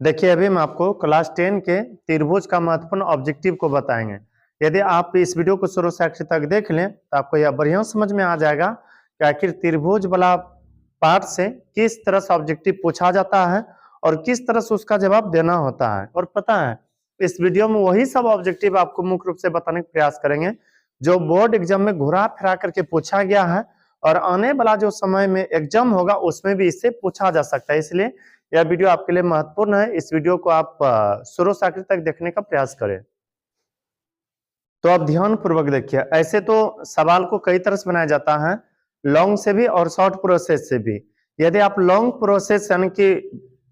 देखिए अभी हम आपको क्लास 10 के त्रिभुज का महत्वपूर्ण ऑब्जेक्टिव को बताएंगे। यदि आप इस वीडियो को शुरू से आखिर तक देख लें तो आपको यह बढ़िया समझ में आ जाएगा कि आखिर त्रिभुज वाला पार्ट से किस तरह से ऑब्जेक्टिव पूछा जाता है और किस तरह से उसका जवाब देना होता है। और पता है इस वीडियो में वही सब ऑब्जेक्टिव आपको मुख्य रूप से बताने का प्रयास करेंगे जो बोर्ड एग्जाम में घुरा फिरा करके पूछा गया है और आने वाला जो समय में एग्जाम होगा उसमें भी इससे पूछा जा सकता है। इसलिए यह वीडियो आपके लिए महत्वपूर्ण है। इस वीडियो को आप शुरू से आखिर तक देखने का प्रयास करें। तो आप ध्यान पूर्वक देखिए। ऐसे तो सवाल को कई तरह से बनाया जाता है, लॉन्ग से भी और शॉर्ट प्रोसेस से भी। यदि आप लॉन्ग प्रोसेस यानी कि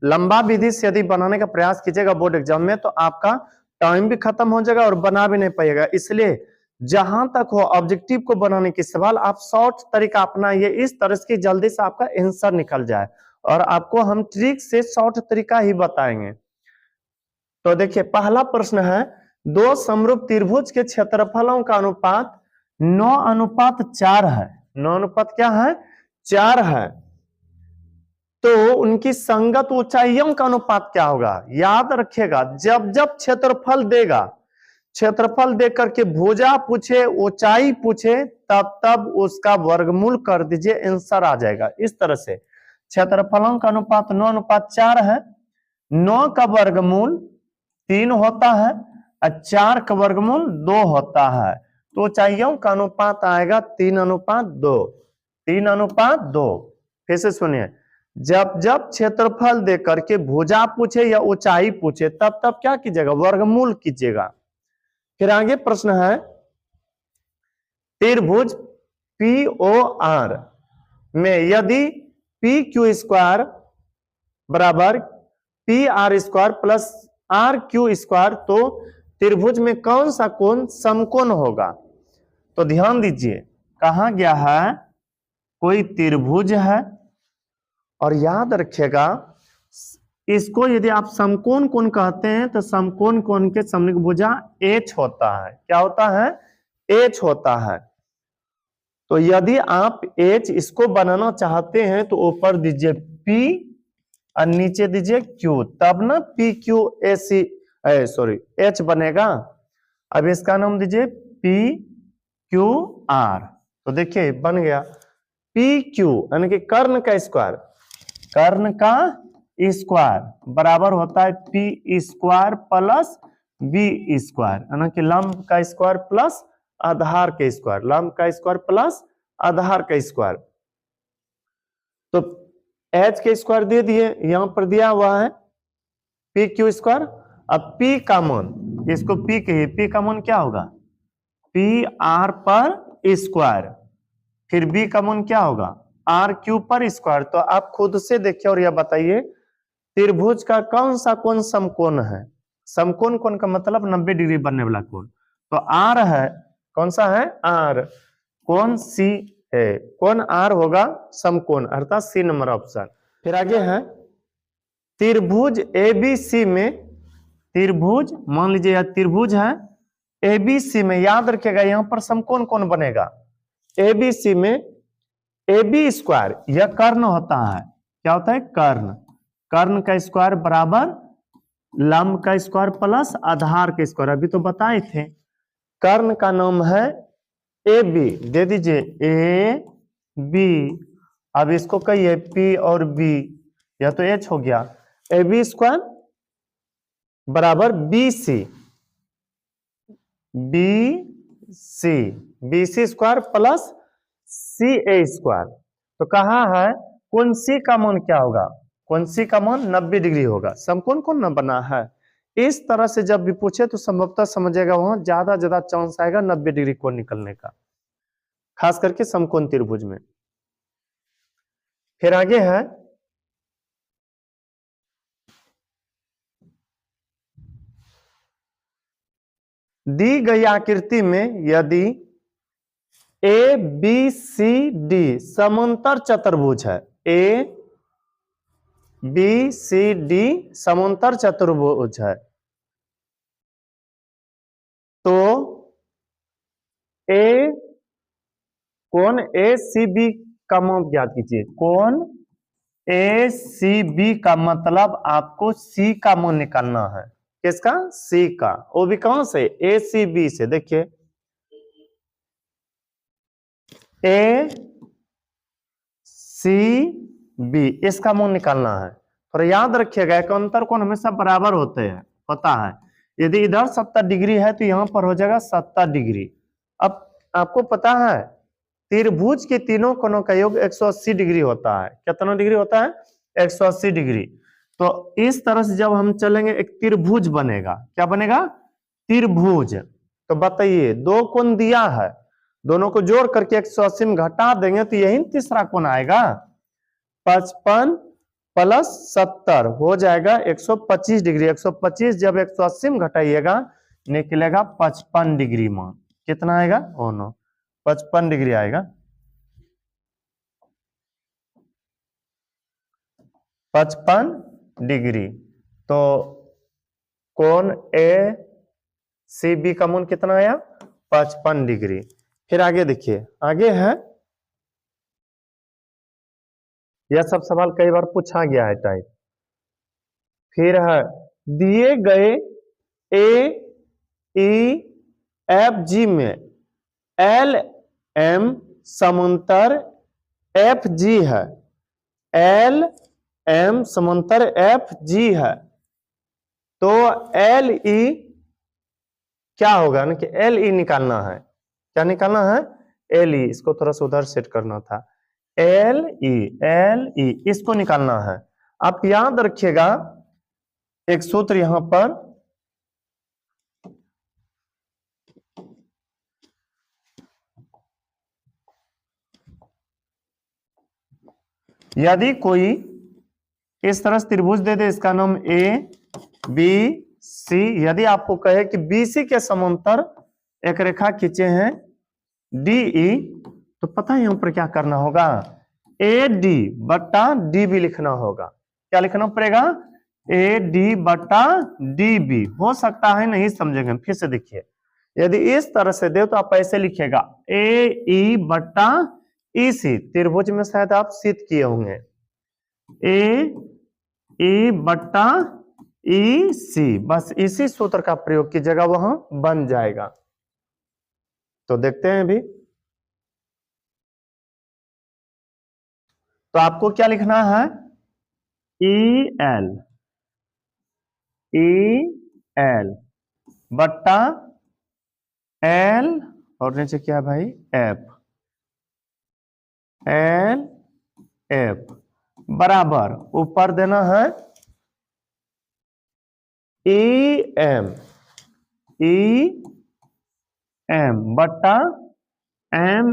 लंबा विधि से यदि बनाने का प्रयास कीजिएगा बोर्ड एग्जाम में तो आपका टाइम भी खत्म हो जाएगा और बना भी नहीं पाइएगा। इसलिए जहां तक हो ऑब्जेक्टिव को बनाने की सवाल आप शॉर्ट तरीका अपनाइए, इस तरह से जल्दी से आपका आंसर निकल जाए। और आपको हम ट्रिक से शॉर्ट तरीका ही बताएंगे। तो देखिए पहला प्रश्न है, दो समरूप त्रिभुज के क्षेत्रफलों का अनुपात 9:4 है। 9 क्या है? 4 है। तो उनकी संगत ऊंचाइयों का अनुपात क्या होगा? याद रखिएगा जब जब क्षेत्रफल देगा, क्षेत्रफल दे करके भुजा पूछे, ऊंचाई पूछे, तब तब उसका वर्गमूल कर दीजिए, आंसर आ जाएगा। इस तरह से क्षेत्रफलों का अनुपात 9:4 है। 9 का वर्गमूल 3 होता है और 4 का वर्गमूल 2 होता है। तो ऊंचाइयों का अनुपात आएगा 3:2। 3:2। फिर से सुनिए, जब जब क्षेत्रफल दे करके भुजा पूछे या ऊंचाई पूछे तब तब क्या कीजिएगा? वर्गमूल कीजिएगा। फिर आगे प्रश्न है, त्रिभुज POR में यदि PQ² बराबर PR² प्लस RQ² तो त्रिभुज में कौन सा कोण समकोण होगा? तो ध्यान दीजिए, कहा गया है कोई त्रिभुज है और याद रखिएगा इसको यदि आप समकोण कोण कहते हैं तो समकोण कोण के समनिक भुजा H होता है। क्या होता है? H होता है। तो यदि आप H इसको बनाना चाहते हैं तो ऊपर दीजिए P और नीचे दीजिए Q, तब ना H बनेगा। अब इसका नाम दीजिए PQR। तो देखिए बन गया PQ यानी कि कर्ण का स्क्वायर, कर्ण का स्क्वायर बराबर होता है P² प्लस B² यानी कि लंब का स्क्वायर प्लस आधार के स्क्वायर, लंब का स्क्वायर प्लस आधार का स्क्वायर। तो H के स्क्वायर दे दिए, यहां पर दिया हुआ है PQ²। अब P का मान, इसको P कहिए, P का मान क्या होगा? PR पर स्क्वायर। फिर B का मान क्या होगा? RQ पर स्क्वायर। तो आप खुद से देखिए और यह बताइए त्रिभुज का कौन सा कोण समकोण है? समकोण कोण का मतलब 90 डिग्री बनने वाला कोण। तो R है, कौन सा है? R। कोण C है, कोण R होगा समकोण, अर्थात C नंबर ऑप्शन। फिर आगे है त्रिभुज ABC में, त्रिभुज मान लीजिए यह त्रिभुज है ABC में, याद रखिएगा यहां पर समकोण कौन बनेगा? ABC में AB² यह कर्ण होता है। क्या होता है? कर्ण। कर्ण का स्क्वायर बराबर लंब का स्क्वायर प्लस आधार के स्क्वायर, अभी तो बताए थे। कर्ण का नाम है AB, दे दीजिए AB। अब इसको कहिए P और B, यह तो H हो गया। AB² बराबर BC, BC² प्लस CA²। तो कहा है कोण C का मान क्या होगा? कोण C का मान 90 डिग्री होगा। समकोण कौन न बना है? इस तरह से जब भी पूछे तो संभवतः समझेगा वहां ज्यादा चांस आएगा 90 डिग्री कोण निकलने का, खास करके समकोण त्रिभुज में। फिर आगे है दी गई आकृति में यदि ABCD समांतर चतुर्भुज है, ABCD समांतर चतुर्भुज है, तो कोण ACB का मान ज्ञात कीजिए। कोण ए सी बी का मतलब आपको सी का मान निकालना है। किसका? सी का। वो भी कहां से? ए सी बी से। देखिए ए सी बी इसका मान निकालना है। और याद रखिएगा एक अंतर कोण हमेशा बराबर होते हैं, पता है। यदि इधर 70 डिग्री है तो यहां पर हो जाएगा 70 डिग्री। अब आपको पता है त्रिभुज के तीनों कोणों का योग 180 डिग्री होता है। कितना डिग्री होता है? 180 डिग्री। तो इस तरह से जब हम चलेंगे एक त्रिभुज बनेगा। क्या बनेगा? त्रिभुज। तो बताइए दो कोण दिया है, दोनों को जोड़ करके 180 में घटा देंगे तो यही तीसरा कोण आएगा। 55 प्लस 70 हो जाएगा 125 डिग्री। 125 जब 180 में घटाइएगा निकलेगा 55 डिग्री मान। कितना आएगा? ओ नो 55 डिग्री आएगा। 55 डिग्री। तो कोण ए सी बी का मान कितना आया? 55 डिग्री। फिर आगे देखिए, आगे है, यह सब सवाल कई बार पूछा गया है टाइप। फिर है दिए गए ए ई एफ जी में एल एम समांतर एफ जी है। एल एम समांतर एफ जी है तो एल ई क्या होगा ना कि एल ई निकालना है। क्या निकालना है? L E. इसको थोड़ा सा उधर सेट करना था। एल ई इसको निकालना है। आप याद रखिएगा एक सूत्र यहां पर, यदि कोई इस तरह से त्रिभुज दे दे, इसका नाम ए बी सी, यदि आपको कहे कि बी सी के समांतर एक रेखा खींचे हैं डी ई, तो पता है यहां पर क्या करना होगा? ए डी बट्टा डी बी लिखना होगा। क्या लिखना पड़ेगा? ए डी बट्टा डी बी। हो सकता है नहीं समझेंगे, फिर से देखिए। यदि इस तरह से दे तो आप ऐसे लिखिएगा ए ई बट्टा ई सी। त्रिभुज में शायद आप सिद्ध किए होंगे। ए ई बट्टा ई सी, बस इसी सूत्र का प्रयोग कीजिएगा, वहां बन जाएगा। तो देखते हैं अभी। तो आपको क्या लिखना है? ई एल बट्टा एल और नीचे क्या है भाई? एफ। एल एफ बराबर ऊपर देना है ई एम बट्टा एम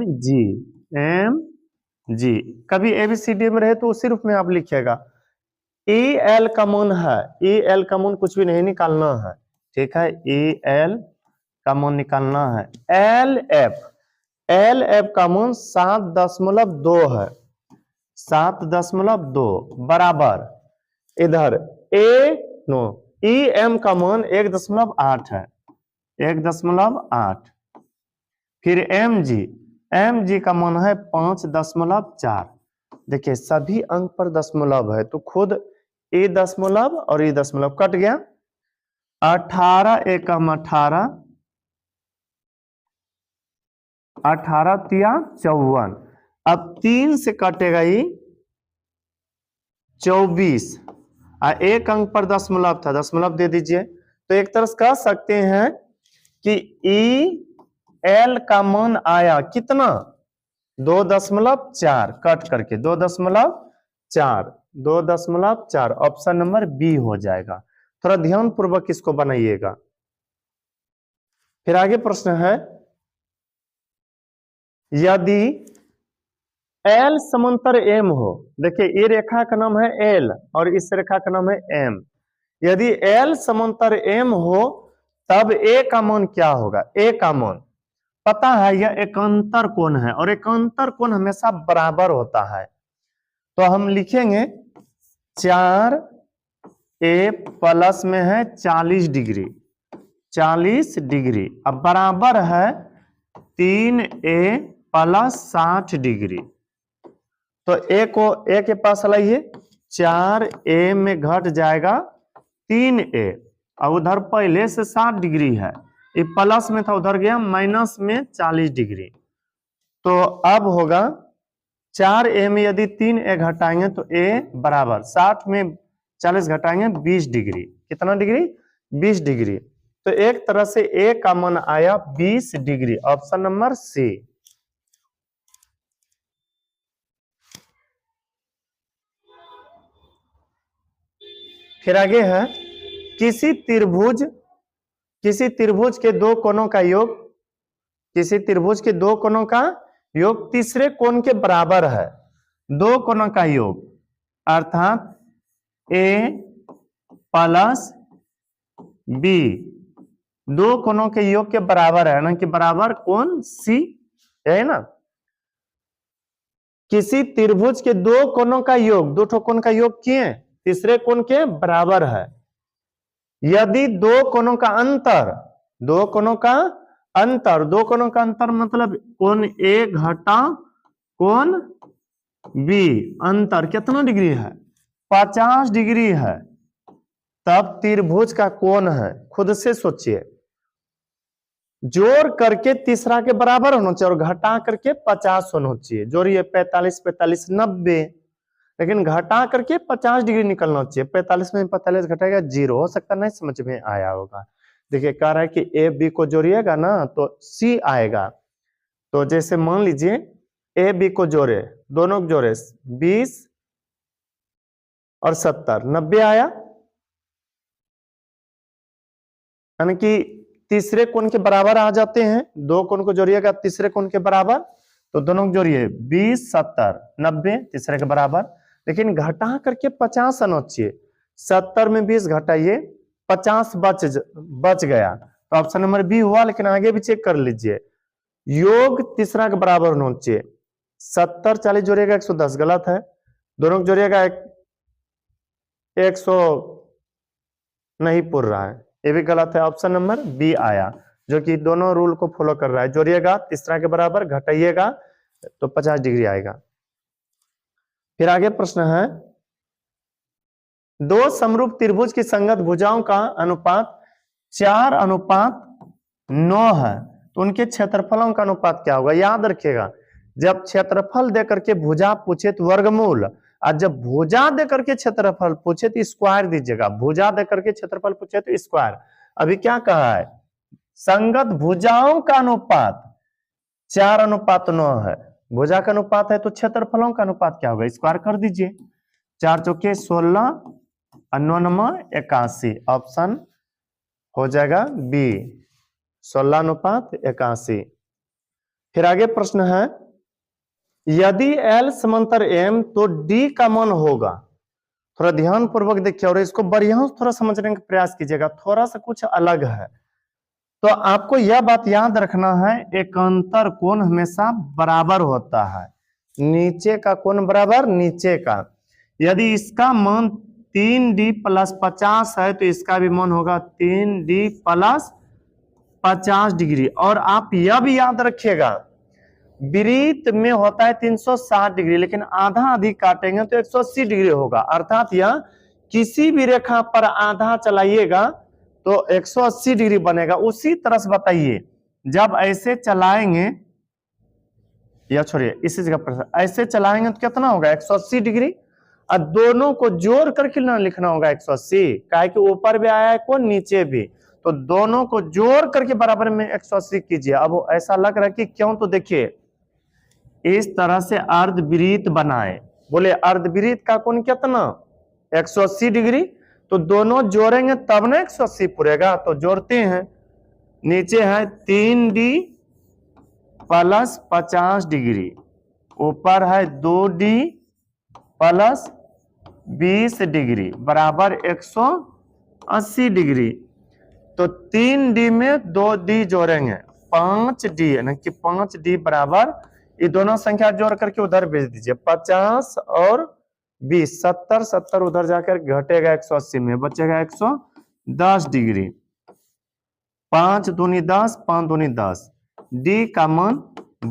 जी। कभी एबीसीडी में रहे तो उसी रूप में आप लिखिएगा। ई एल का मान है, ई एल का मान कुछ भी नहीं निकालना है, ठीक है। ई एल का मान निकालना है। एल एफ का मान 7.2 है। 7.2 बराबर इधर ई एम का मान 1.8 है। 1.8। फिर एम जी का मान है 5.4। देखिए सभी अंक पर दशमलव है तो खुद ए दशमलव और ई दशमलव कट गया। 18 एकम 18, 18 तिया 54। अब 3 से कटेगा ई 24। एक अंक पर दशमलव था, दशमलव दे दीजिए। तो एक तरह से कह सकते हैं कि ई एल का मान आया कितना? 2.4 कट करके 2.4। 2.4 ऑप्शन नंबर बी हो जाएगा। थोड़ा ध्यान पूर्वक इसको बनाइएगा। फिर आगे प्रश्न है, यदि एल समांतर एम हो। देखिए ये रेखा का नाम है एल और इस रेखा का नाम है एम। यदि एल समांतर एम हो तब ए का मान क्या होगा? ए का मान पता है यह एकांतर कोण है और एकांतर कोण हमेशा बराबर होता है। तो हम लिखेंगे 4 ए प्लस में है 40 डिग्री। 40 डिग्री अब बराबर है 3 ए प्लस 60 डिग्री। तो ए के पास लाइए, 4a में घट जाएगा 3a, और उधर पहले से 60 डिग्री है, ये प्लस में था उधर गया माइनस में 40 डिग्री। तो अब होगा 4a में यदि 3a घटाएंगे तो a बराबर 60 में 40 घटाएंगे 20 डिग्री। कितना डिग्री? 20 डिग्री। तो एक तरह से a का मान आया 20 डिग्री, ऑप्शन नंबर सी। फिर आगे है, किसी त्रिभुज के दो कोणों का योग, किसी त्रिभुज के दो कोणों का योग तीसरे कोण के बराबर है। दो कोणों का योग अर्थात a प्लस b, दो कोणों के योग के बराबर है ना, कि बराबर कोण C है ना। किसी त्रिभुज के दो कोणों का योग, दो ठो कोण का योग किए तीसरे कोण के बराबर है। यदि दो कोणों का अंतर, दो कोणों का अंतर मतलब कोण A घटा कोण B, अंतर कितना डिग्री है? 50 डिग्री है। तब त्रिभुज का कोण है, खुद से सोचिए, जोड़ करके तीसरा के बराबर होना चाहिए और घटा करके 50 होना चाहिए। जोड़िए 45 45 90, लेकिन घटा करके 50 डिग्री निकलना चाहिए। 45 में 45 घटाएगा 0, हो सकता नहीं समझ में आया होगा। देखिए कह रहा है कि ए बी को जोड़िएगा ना तो सी आएगा। तो जैसे मान लीजिए ए बी को जोड़े, दोनों को जोड़े 20 और 70, 90 आया, यानी कि तीसरे कोण के बराबर आ जाते हैं। दो कोण को जोड़िएगा तीसरे कोण के बराबर, तो दोनों को जोड़िए 20 70 90 तीसरे के बराबर, लेकिन घटा करके 50 आना चाहिए। 70 में 20 घटाइए 50 बच गया, तो ऑप्शन नंबर बी हुआ। लेकिन आगे भी चेक कर लीजिए, योग तीसरा के बराबर होना चाहिए। 70 40 जोड़िएगा 110, गलत है। दोनों को जोड़िएगा 100 नहीं पूर रहा है, ये भी गलत है। ऑप्शन नंबर बी आया, जो कि दोनों रूल को फॉलो कर रहा है। जोड़िएगा तीसरा के बराबर, घटाइएगा तो 50 डिग्री आएगा। फिर आगे प्रश्न है, दो समरूप त्रिभुज की संगत भुजाओं का अनुपात 4:9 है, तो उनके क्षेत्रफलों का अनुपात क्या होगा? याद रखिएगा, जब क्षेत्रफल देकर के भुजा पूछे तो वर्गमूल, और जब भुजा देकर के क्षेत्रफल पूछे तो स्क्वायर दीजिएगा। भुजा देकर के क्षेत्रफल पूछे तो स्क्वायर। अभी क्या कहा है? संगत भुजाओं का अनुपात 4:9 है। भुजा का अनुपात है तो क्षेत्रफलों का अनुपात क्या होगा? स्क्वायर कर दीजिए। 4 चौके 16 और 9 81, ऑप्शन हो जाएगा बी, 16:81। फिर आगे प्रश्न है, यदि L समांतर M तो D का मान होगा। थोड़ा ध्यान पूर्वक देखिए और इसको बढ़िया थोड़ा समझने का प्रयास कीजिएगा, थोड़ा सा कुछ अलग है। तो आपको यह बात याद रखना है, एकांतर कोण हमेशा बराबर होता है। नीचे का कोण बराबर नीचे का। यदि इसका मान 3D + 50 है तो इसका भी मान होगा 3D + 50 डिग्री। और आप यह भी याद रखिएगा, वृत्त में होता है 360 डिग्री, लेकिन आधा आधी काटेंगे तो 180 डिग्री होगा। अर्थात यह किसी भी रेखा पर आधा चलाइएगा तो 180 डिग्री बनेगा। उसी तरह से बताइए, जब ऐसे चलाएंगे, या छोड़िए इसी जगह पर ऐसे चलाएंगे तो कितना होगा? 180 डिग्री। और दोनों को जोड़ करके ना लिखना होगा 180, काहे कि ऊपर भी आया है कौन, नीचे भी, तो दोनों को जोड़ करके बराबर में 180 कीजिए। अब वो ऐसा लग रहा है कि क्यों, तो देखिए इस तरह से अर्धवृत्त बनाए। बोले अर्धवृत्त का कोण कितना? 180 डिग्री। तो दोनों जोड़ेंगे तब ना 180 पूरेगा। तो जोड़ते हैं, नीचे है 3D + 50 डिग्री, ऊपर है 2D + 20 डिग्री बराबर 180 डिग्री। तो 3D में 2D जोड़ेंगे 5D, यानी कि 5D बराबर, ये दोनों संख्या जोड़ करके उधर भेज दीजिए। 50 और 20 70 70 उधर जाकर घटेगा 180 में, बचेगा 110 डिग्री। 5 दूनी 10 5 दूनी 10, डी का मान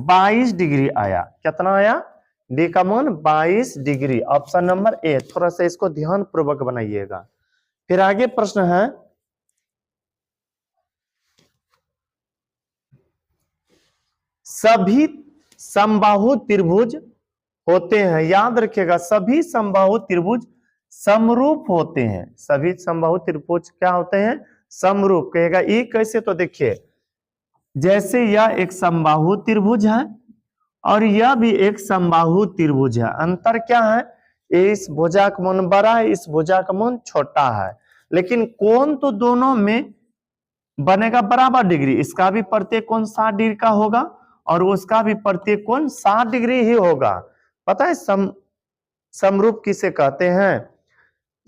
22 डिग्री आया। कितना आया? डी का मान 22 डिग्री, ऑप्शन नंबर ए। थोड़ा सा इसको ध्यान पूर्वक बनाइएगा। फिर आगे प्रश्न है, सभी समबाहु त्रिभुज होते हैं, याद रखिएगा सभी समबाहु त्रिभुज समरूप होते हैं। सभी समबाहु त्रिभुज क्या होते हैं? समरूप। कहेगा ये कैसे? तो देखिए, जैसे यह एक समबाहु त्रिभुज है और यह भी एक समबाहु त्रिभुज है, अंतर क्या है? इस भुजा का मान बड़ा है, इस भुजा का मान छोटा है, लेकिन कोण तो दोनों में बनेगा बराबर डिग्री। इसका भी प्रत्येक कोण 60 डिग्री का होगा और उसका भी प्रत्येक कोण 60 डिग्री ही होगा। पता है समरूप किसे कहते हैं?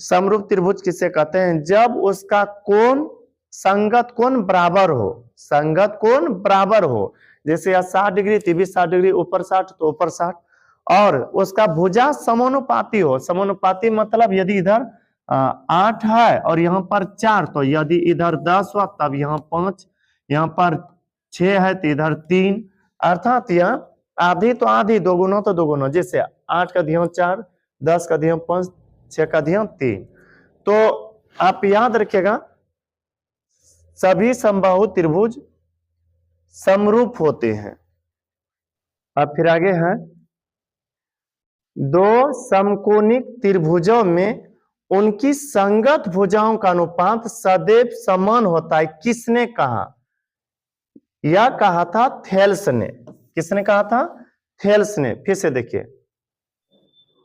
समरूप त्रिभुज किसे कहते हैं? जब उसका कोण संगत कोण बराबर हो, संगत कोण बराबर हो। जैसे यह 60 डिग्री थी, भी 60 डिग्री, ऊपर 60 तो ऊपर 60, और उसका भुजा समानुपाती हो। समानुपाती मतलब यदि इधर 8 है और यहाँ पर 4, तो यदि इधर 10 हुआ तब यहाँ 5, यहाँ पर 6 है तो इधर 3, अर्थात यह आधी तो आधी, दोगुना तो दोगुना। जैसे 8 का ध्यान 4, 10 का ध्यान 5, 6 का ध्यान 3। तो आप याद रखिएगा सभी समबाहु त्रिभुज समरूप होते हैं। अब फिर आगे है, दो समकोणिक त्रिभुजों में उनकी संगत भुजाओं का अनुपात सदैव समान होता है, किसने कहा? यह कहा था थेल्स ने। किसने कहा था? थेल्स ने। फिर से देखिए,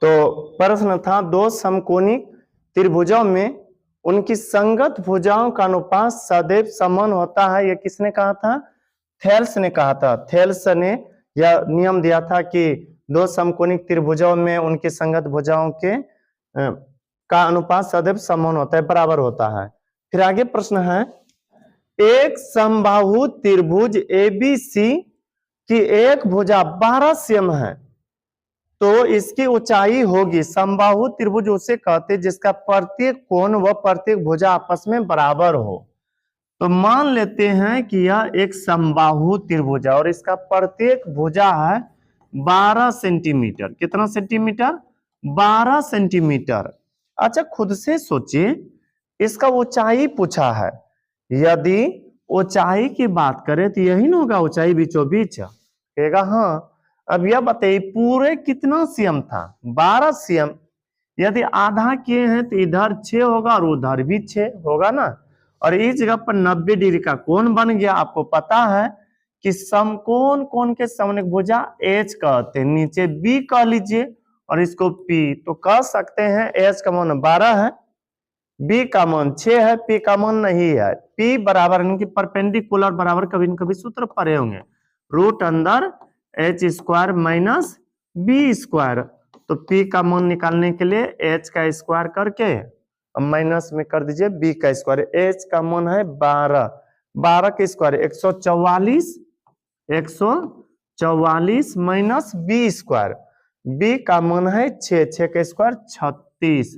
तो प्रश्न था दो समकोणिक त्रिभुजों में उनकी संगत भुजाओं का अनुपात सदैव समान होता है, यह किसने कहा था? थेल्स ने कहा था। थेल्स ने यह नियम दिया था कि दो समकोणिक त्रिभुजों में उनकी संगत भुजाओं के का अनुपात सदैव समान होता है, बराबर होता है। फिर आगे प्रश्न है, एक समबाहु त्रिभुज एबीसी की एक भुजा 12 सेम है तो इसकी ऊंचाई होगी। समबाहु त्रिभुज उसे कहते जिसका प्रत्येक कोण व प्रत्येक भुजा आपस में बराबर हो। तो मान लेते हैं कि यह एक समबाहु त्रिभुज है और इसका प्रत्येक भुजा है 12 सेंटीमीटर। कितना सेंटीमीटर? 12 सेंटीमीटर। अच्छा, खुद से सोचिए, इसका ऊंचाई पूछा है। यदि ऊंचाई की बात करें तो यही ना होगा, ऊंचाई बीचों बीच कहेगा। हाँ, अब यह बताइए पूरे कितना सीएम था? 12 सीएम। यदि आधा किए हैं तो इधर 6 होगा और उधर भी 6 होगा ना, और इस जगह पर 90 डिग्री का कोण बन गया। आपको पता है कि समकोण कोण के समकोणिक भुजा एच कहते हैं, नीचे बी कह लीजिए और इसको पी। तो कह सकते हैं एच का मान 12 है, बी का मान 6 है, पी का मान नहीं है। पी बराबर इनकी परपेंडिकुलर बराबर कभी न कभी सूत्र पढ़े होंगे, रूट अंदर H square minus B square. तो पी का मान निकालने के लिए एच का स्क्वायर करके माइनस में कर दीजिए बी का स्क्वायर। एच का मान है 12, 12 का square 144, 144 minus B square. B का मान है 6, 6 का स्क्वायर 36।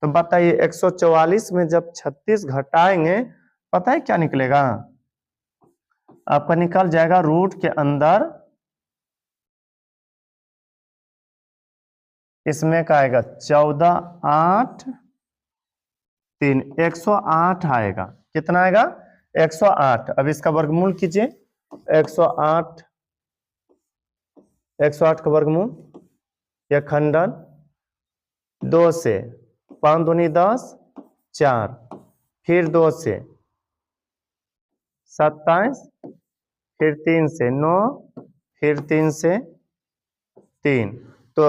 तो बताइए 144 में जब 36 घटाएंगे, पता है क्या निकलेगा? आपका निकल जाएगा रूट के अंदर, इसमें का आएगा 14, 8, 3, 108 आएगा। कितना आएगा? 108। अब इसका वर्गमूल कीजिए, 108, 108 का वर्गमूल या खंडन 2 से 5 दूनी 10, 4, फिर 2 से 27, फिर 3 से 9, फिर 3 से 3। तो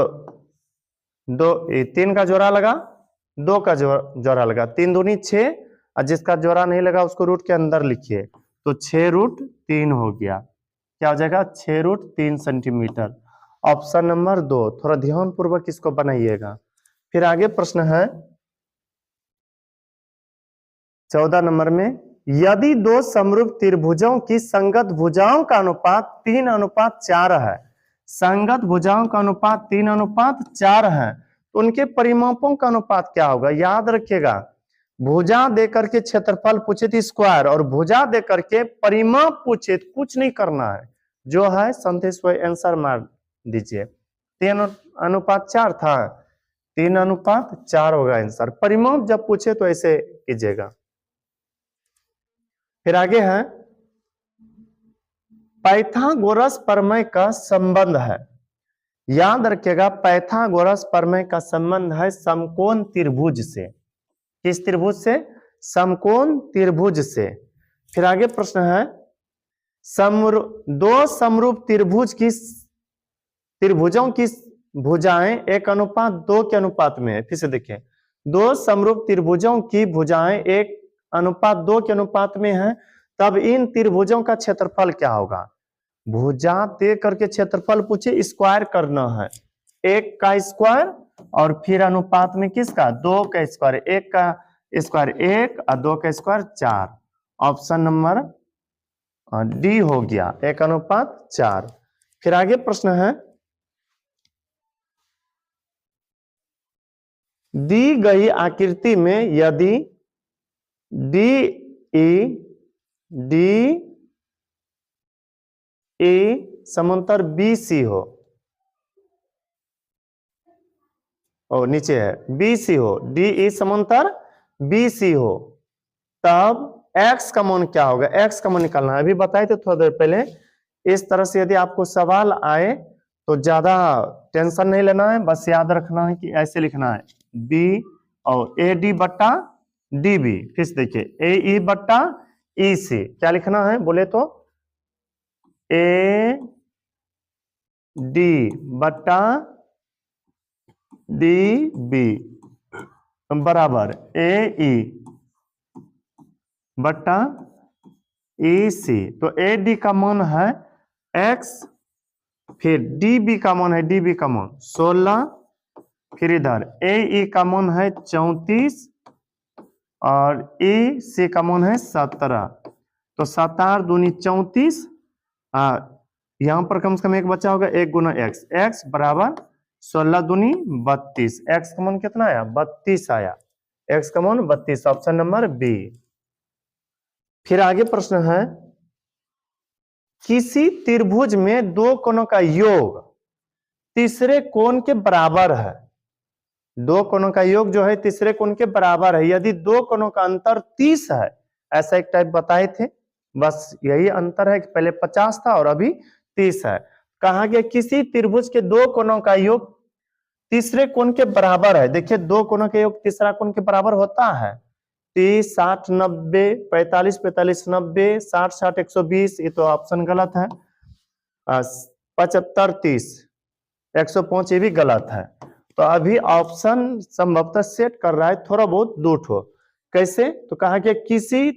3 का जोड़ा लगा, 2 का जोड़ा लगा, 3 दूनी 6, और जिसका जोड़ा नहीं लगा उसको रूट के अंदर लिखिए। तो 6 रूट 3 हो गया। क्या हो जाएगा? 6 रूट 3 सेंटीमीटर। Option number 2। थोड़ा ध्यान पूर्वक इसको बनाइएगा। फिर आगे प्रश्न है 14 नंबर में, यदि दो समरूप त्रिभुजों की संगत भुजाओं का अनुपात 3:4 है, संगत भुजाओं का अनुपात 3:4 है, तो उनके परिमापों का अनुपात क्या होगा? याद रखिएगा, भुजा देकर के क्षेत्रफल पूछे थे स्क्वायर, और भुजा देकर के परिमाप पूछे, कुछ नहीं करना है, जो है संदेश वही आंसर मार दीजिए। 3:4 था, 3:4 होगा आंसर। परिमाप जब पूछे तो ऐसे कीजिएगा। फिर आगे है पाइथागोरस प्रमेय का संबंध है। याद रखिएगा पाइथागोरस प्रमेय का संबंध है समकोण त्रिभुज से। किस त्रिभुज से? समकोण त्रिभुज से। फिर आगे प्रश्न है दो समरूप त्रिभुजों की भुजाएं 1:2 के अनुपात में है। फिर से देखिए, दो समरूप त्रिभुजों की भुजाएं 1:2 के अनुपात में है, तब इन त्रिभुजों का क्षेत्रफल क्या होगा? भुजा दे करके क्षेत्रफल पूछे, स्क्वायर करना है। 1 का स्क्वायर और फिर अनुपात में किसका? 2 का स्क्वायर। 1 का स्क्वायर 1 और 2 का स्क्वायर 4। ऑप्शन नंबर डी हो गया, 1:4। फिर आगे प्रश्न है दी गई आकृति में यदि डी ए समांतर BC हो, और नीचे है BC हो, DE समांतर BC हो, तब x का मान क्या होगा? x का मान निकालना है। अभी बताए थे थोड़ा देर पहले। इस तरह से यदि आपको सवाल आए तो ज्यादा टेंशन नहीं लेना है, बस याद रखना है कि ऐसे लिखना है B और AD बट्टा DB। फिर से देखिए AE बट्टा EC क्या लिखना है बोले तो AD बट्टा DB बराबर AE बट्टा EC। तो AD का मान है x, फिर DB का मान है DB का मान 16, फिर इधर AE का मान है 34 और EC का मान है 17। तो 7 दूनी 34, यहाँ पर कम से कम एक बचा होगा, 1 गुना x बराबर 16 दूनी 32। x का मान कितना आया? 32 आया। x का मान 32, ऑप्शन नंबर बी। फिर आगे प्रश्न है किसी त्रिभुज में दो कोणों का योग तीसरे कोण के बराबर है। दो कोणों का योग जो है तीसरे कोण के बराबर है यदि दो कोणों का अंतर 30 है। ऐसा एक टाइप बताए थे, बस यही अंतर है कि पहले 50 था और अभी 30 है। कहा गया किसी त्रिभुज के दो कोणों का योग तीसरे कोण के बराबर है। देखिए दो कोणों का योग तीसरा कोण के बराबर होता है। 30 60 90 45 45 90 60 60 120, ये तो ऑप्शन गलत है। 75 30 105 ये भी गलत है। तो अभी ऑप्शन संभवतः सेट कर रहा है थोड़ा बहुत दो ठो। कैसे? तो कहा कि किसी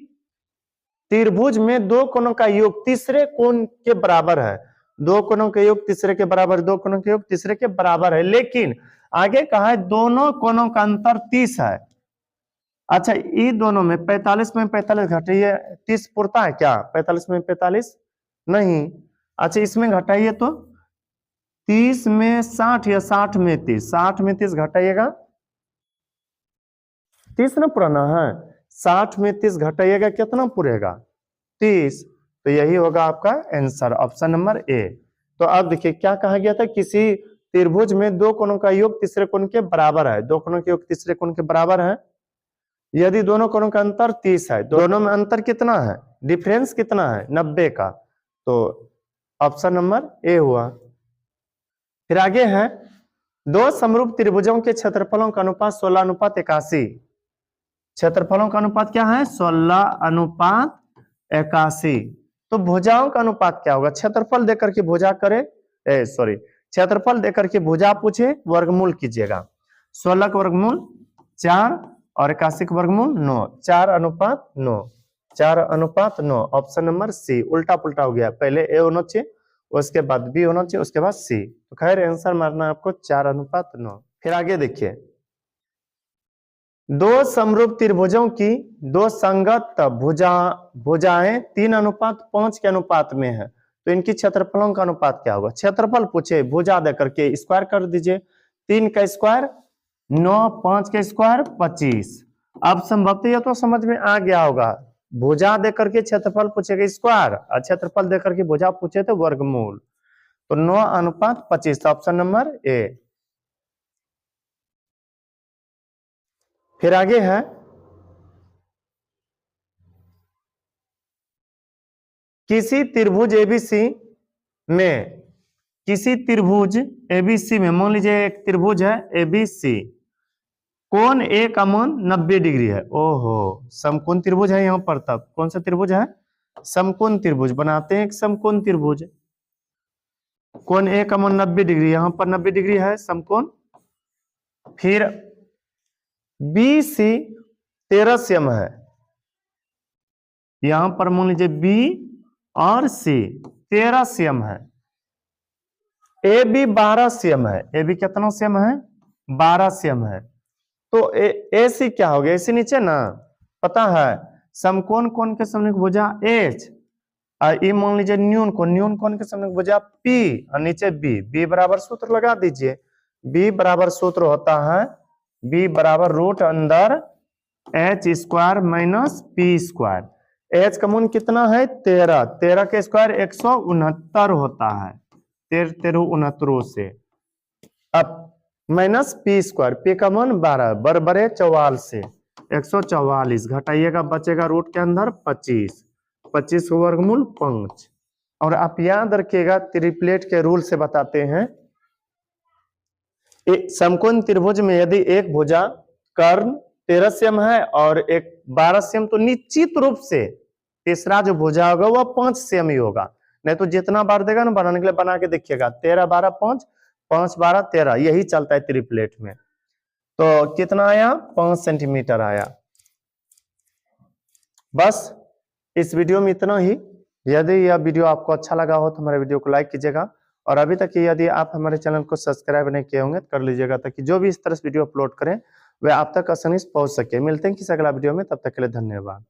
त्रिभुज में दो कोणों का योग तीसरे कोण के बराबर है। दो कोणों के योग तीसरे के बराबर, दो कोणों के योग तीसरे के बराबर है, लेकिन आगे कहा है दोनों कोणों का अंतर 30 है। अच्छा, ये दोनों में 45 में 45 घटाइए, 30 पुरता है क्या? 45 में 45 नहीं। अच्छा, इसमें घटाइए तो 30 में 60 या 60 में 30, 60 में 30 घटाइएगा, 30 ना पुराना है। 60 में 30 घटाइएगा कितना पुरेगा? 30। तो यही होगा आपका आंसर, ऑप्शन नंबर ए। तो अब देखिए क्या कहा गया था, किसी त्रिभुज में दो कोणों का योग तीसरे कोण के बराबर है। दो कोणों के योग तीसरे कोण के बराबर है यदि दोनों कोणों का अंतर 30 है। दोनों में अंतर कितना है? डिफरेंस कितना है? 90 का। तो ऑप्शन नंबर ए हुआ। फिर आगे है दो समरूप त्रिभुजों के क्षेत्रफलों का अनुपात 16:81। क्षेत्रफलों का अनुपात क्या है? 16:81। तो भुजाओं का अनुपात क्या होगा? क्षेत्रफल देकर के भुजा करे, क्षेत्रफल देकर के भुजा पूछे, वर्गमूल कीजिएगा। 16 का वर्गमूल 4 और 81 का वर्गमूल 9, 4:9, 4:9। Option number C. उल्टा पुल्टा हो गया, पहले ए होना चाहिए, उसके बाद बी होना चाहिए, उसके बाद सी। तो खैर आंसर मारना है आपको 4:9। फिर आगे देखिए, दो समरूप त्रिभुजों की दो संगत भुजाएं 3:5 के अनुपात में है, तो इनकी क्षेत्रफलों का अनुपात क्या होगा? क्षेत्रफल पूछे, भुजा देकर के स्क्वायर कर दीजिए। 3 का स्क्वायर 9, 5 का स्क्वायर 25। अब संभवतः ये तो समझ में आ गया होगा, भुजा देकर के क्षेत्रफल पूछेगा स्क्वायर और क्षेत्रफल देकर के भुजा पूछे तो वर्गमूल। तो 9:25, ऑप्शन नंबर ए। फिर आगे है किसी त्रिभुज एबीसी में, किसी त्रिभुज एबीसी में, मान लीजिए एक त्रिभुज है एबीसी, कोण ए का मान 90 डिग्री है। ओहो, समकोण त्रिभुज है यहाँ पर। तब कौन सा त्रिभुज है? समकोण त्रिभुज। बनाते हैं एक समकोण त्रिभुज। कोण ए का मान 90 डिग्री, यहाँ पर 90 डिग्री है समकोण। फिर बी सी 13 सेम है, यहां पर मान लीजिए बी और सी 13 सेम है। ए बी 12 सेम है। ए बी कितना सेम है? 12 सेम है। तो ए सी क्या हो गया? ए सी नीचे ना, पता है समकोण कोण के समकोण भुजा एच, और ये मान लीजिए न्यून कोण के समकोण भुजा पी, और नीचे बी। बी बराबर सूत्र लगा दीजिए। बी बराबर सूत्र होता है बी बराबर रूट अंदर H square minus P square. H का मान कितना है? 13। 13 के स्क्वायर 169 होता है। 13 से अब माइनस पी स्क्वायर, पी का मान 12 बराबर 44 से 144 घटाइएगा, बचेगा रूट के अंदर 25। 25 वर्गमूल 5। और आप याद रखिएगा ट्रिपलेट के रूल से बताते हैं, समकोण त्रिभुज में यदि एक भुजा कर्ण 13 सेम है और एक 12 सेम, तो निश्चित रूप से तीसरा जो भुजा होगा वह 5 सेम ही होगा। नहीं तो जितना बार देगा ना बनाने के लिए, बना के देखिएगा 13 12 5, 5 12 13, यही चलता है ट्रिपलेट में। तो कितना आया? 5 सेंटीमीटर आया। बस इस वीडियो में इतना ही। यदि यह वीडियो आपको अच्छा लगा हो तो हमारे वीडियो को लाइक कीजिएगा, और अभी तक यदि आप हमारे चैनल को सब्सक्राइब नहीं किए होंगे तो कर लीजिएगा, ताकि जो भी इस तरह से वीडियो अपलोड करें वह आप तक आसानी से पहुंच सके। मिलते हैं किसी अगला वीडियो में, तब तक के लिए धन्यवाद।